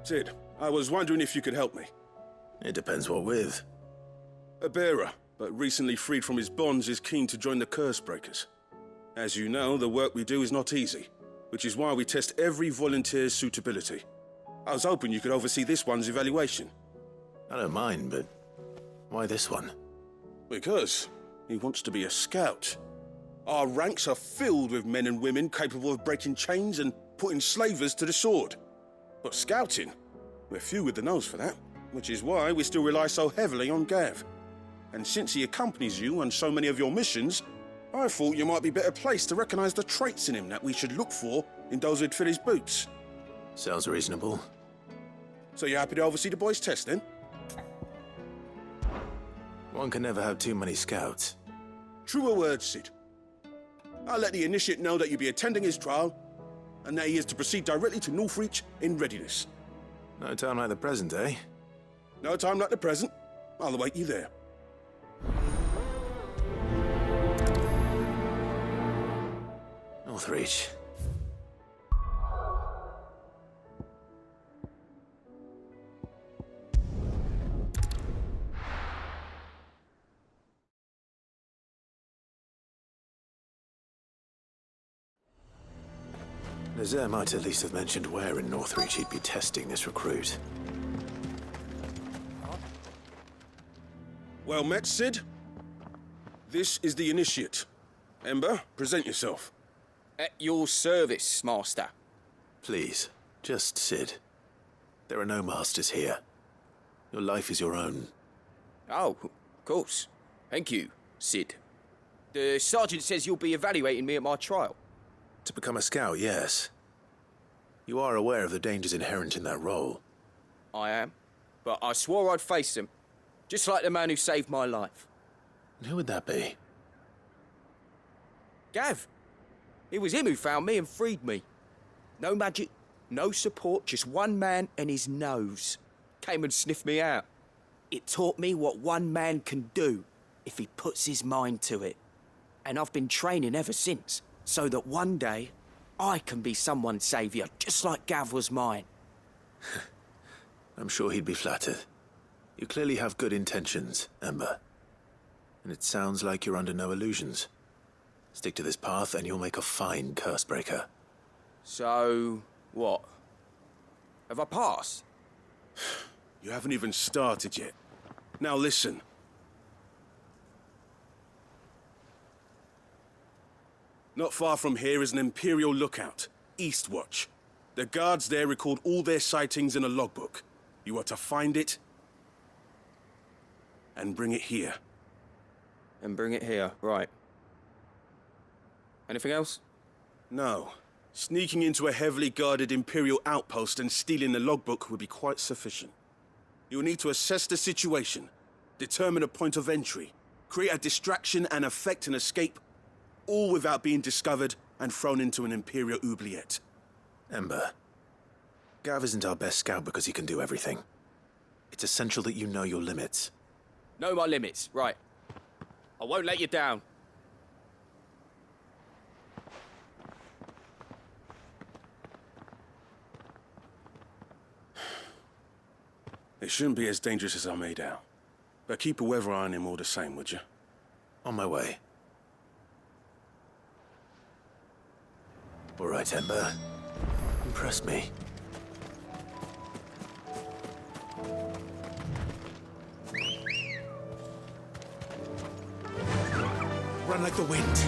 Sid, I was wondering if you could help me. It depends what with. A bearer, but recently freed from his bonds, is keen to join the Curse Breakers. As you know, the work we do is not easy, which is why we test every volunteer's suitability. I was hoping you could oversee this one's evaluation. I don't mind, but why this one? Because he wants to be a scout. Our ranks are filled with men and women capable of breaking chains and putting slavers to the sword. But scouting, we're few with the nose for that, which is why we still rely so heavily on Gav. And since he accompanies you on so many of your missions, I thought you might be better placed to recognize the traits in him that we should look for in those who'd fill his boots. Sounds reasonable. So you're happy to oversee the boys' test, then? One can never have too many scouts. Truer words, Sid. I'll let the initiate know that you'll be attending his trial, and that he is to proceed directly to Northreach in readiness. No time like the present, eh? No time like the present. I'll await you there. Northreach. Nazaire might at least have mentioned where in Northreach he'd be testing this recruit. Well met, Sid. This is the initiate. Ember, present yourself. At your service, Master. Please, just Sid. There are no masters here. Your life is your own. Oh, of course. Thank you, Sid. The sergeant says you'll be evaluating me at my trial. To become a scout, yes. You are aware of the dangers inherent in that role. I am. But I swore I'd face them. Just like the man who saved my life. And who would that be? Gav. It was him who found me and freed me. No magic, no support, just one man and his nose. Came and sniffed me out. It taught me what one man can do if he puts his mind to it. And I've been training ever since, so that one day I can be someone's saviour, just like Gav was mine. I'm sure he'd be flattered. You clearly have good intentions, Ember. And it sounds like you're under no illusions. Stick to this path and you'll make a fine Cursebreaker. So, what? Have I passed? You haven't even started yet. Now listen. Not far from here is an Imperial lookout, Eastwatch. The guards there record all their sightings in a logbook. You are to find it and bring it here. And bring it here, right. Anything else? No. Sneaking into a heavily guarded Imperial outpost and stealing the logbook would be quite sufficient. You'll need to assess the situation, determine a point of entry, create a distraction and effect an escape, all without being discovered and thrown into an Imperial oubliette. Ember, Gav isn't our best scout because he can do everything. It's essential that you know your limits. Know my limits, right. I won't let you down. It shouldn't be as dangerous as I made out. But keep a weather eye on him all the same, would you? On my way. All right, Ember. Impress me. Run like the wind.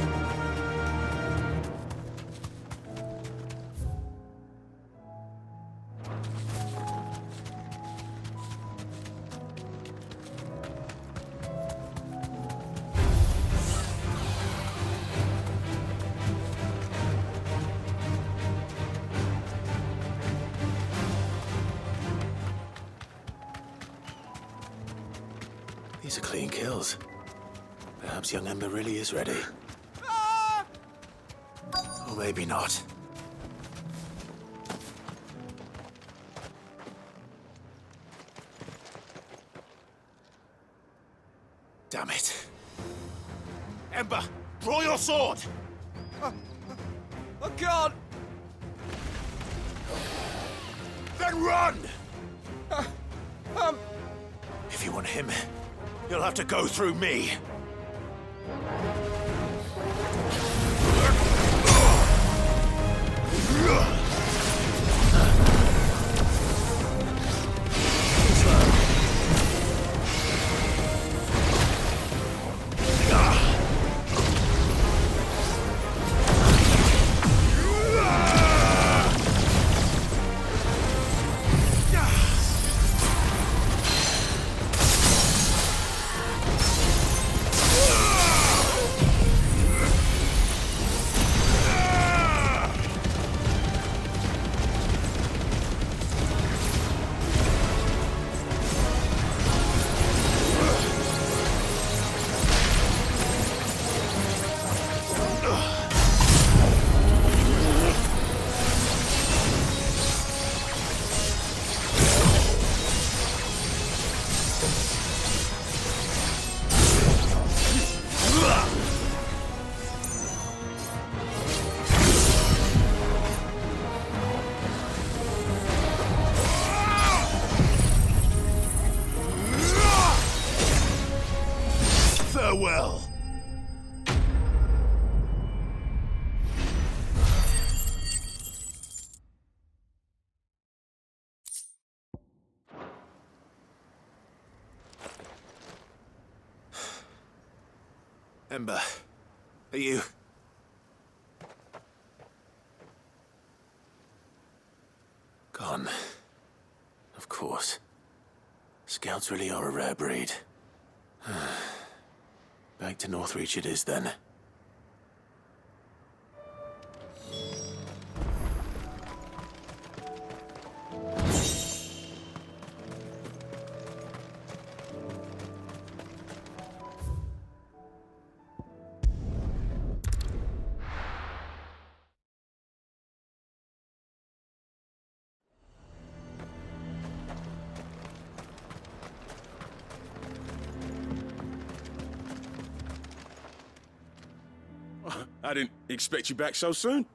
These are clean kills. Perhaps young Ember really is ready. Or maybe not. Damn it. Ember, draw your sword! I can't! Then run! If you want him, you'll have to go through me. Farewell. Ember, are you... Gone. Of course. Scouts really are a rare breed. Back to Northreach it is, then. I didn't expect you back so soon.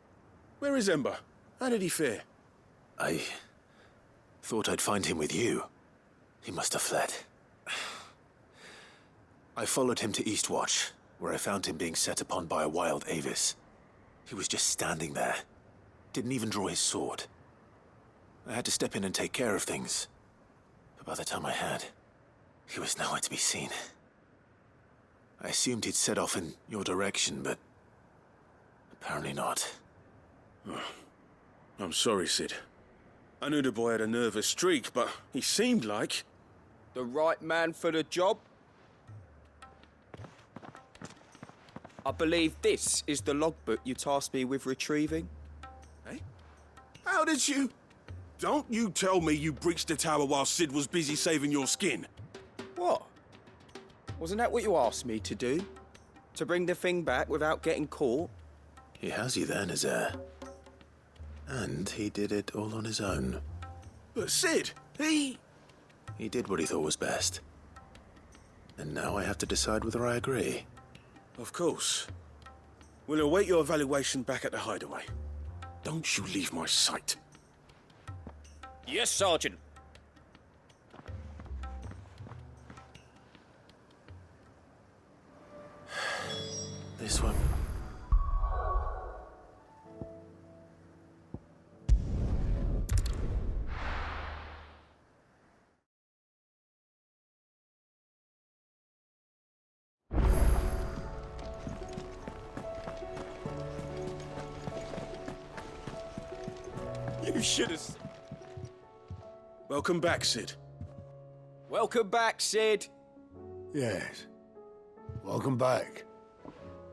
Where is Ember? How did he fare? I thought I'd find him with you. He must have fled. I followed him to Eastwatch, where I found him being set upon by a wild Avis. He was just standing there. Didn't even draw his sword. I had to step in and take care of things. But by the time I had, he was nowhere to be seen. I assumed he'd set off in your direction, but apparently not. Oh, I'm sorry, Sid. I knew the boy had a nervous streak, but he seemed like... The right man for the job? I believe this is the logbook you tasked me with retrieving. Eh? How did you... Don't you tell me you breached the tower while Sid was busy saving your skin. What? Wasn't that what you asked me to do? To bring the thing back without getting caught? He has you there in his heir. And he did it all on his own. But Sid, he did what he thought was best. And now I have to decide whether I agree. Of course. We'll await your evaluation back at the hideaway. Don't you leave my sight. Yes, Sergeant. This one. You should have... Welcome back, Sid. Welcome back, Sid. Yes. Welcome back.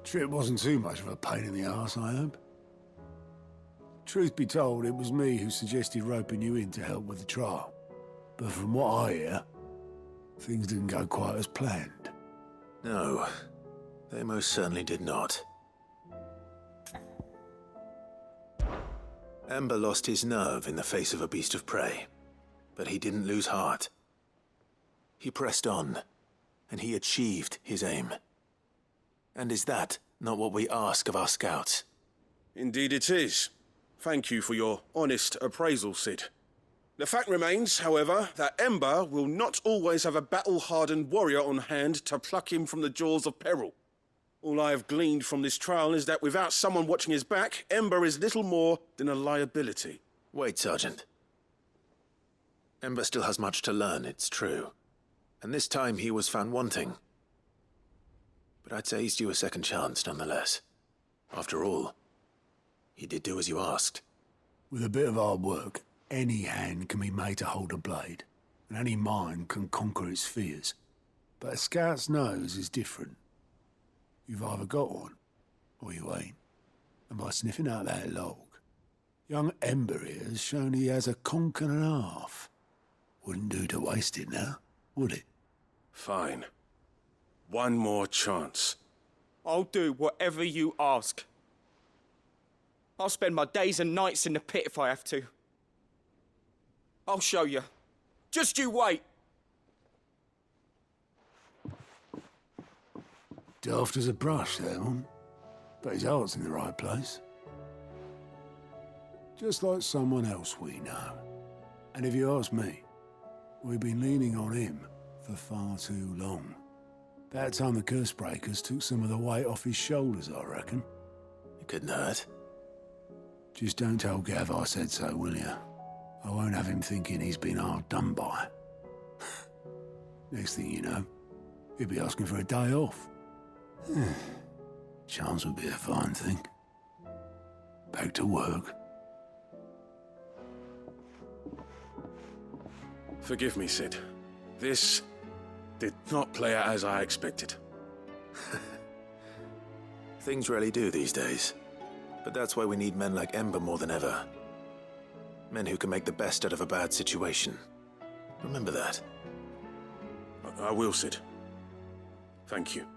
Trip wasn't too much of a pain in the arse, I hope. Truth be told, it was me who suggested roping you in to help with the trial. But from what I hear, things didn't go quite as planned. No, they most certainly did not. Ember lost his nerve in the face of a beast of prey, but he didn't lose heart. He pressed on, and he achieved his aim. And is that not what we ask of our scouts? Indeed it is. Thank you for your honest appraisal, Sid. The fact remains, however, that Ember will not always have a battle-hardened warrior on hand to pluck him from the jaws of peril. All I have gleaned from this trial is that without someone watching his back, Ember is little more than a liability. Wait, Sergeant. Ember still has much to learn, it's true. And this time he was found wanting. But I'd say he's due a second chance, nonetheless. After all, he did do as you asked. With a bit of hard work, any hand can be made to hold a blade, and any mind can conquer its fears. But a scout's nose is different. You've either got one, or you ain't. And by sniffing out that log, young Ember here has shown he has a conch and a half. Wouldn't do to waste it now, would it? Fine. One more chance. I'll do whatever you ask. I'll spend my days and nights in the pit if I have to. I'll show you. Just you wait. Daft as a brush, that one. But his heart's in the right place. Just like someone else we know. And if you ask me, we've been leaning on him for far too long. About time the curse breakers took some of the weight off his shoulders, I reckon. It couldn't hurt. Just don't tell Gav I said so, will you? I won't have him thinking he's been hard done by. Next thing you know, he'll be asking for a day off. Chance would be a fine thing. Back to work. Forgive me, Sid. This did not play out as I expected. Things rarely do these days. But that's why we need men like Ember more than ever. Men who can make the best out of a bad situation. Remember that. I will, Sid. Thank you.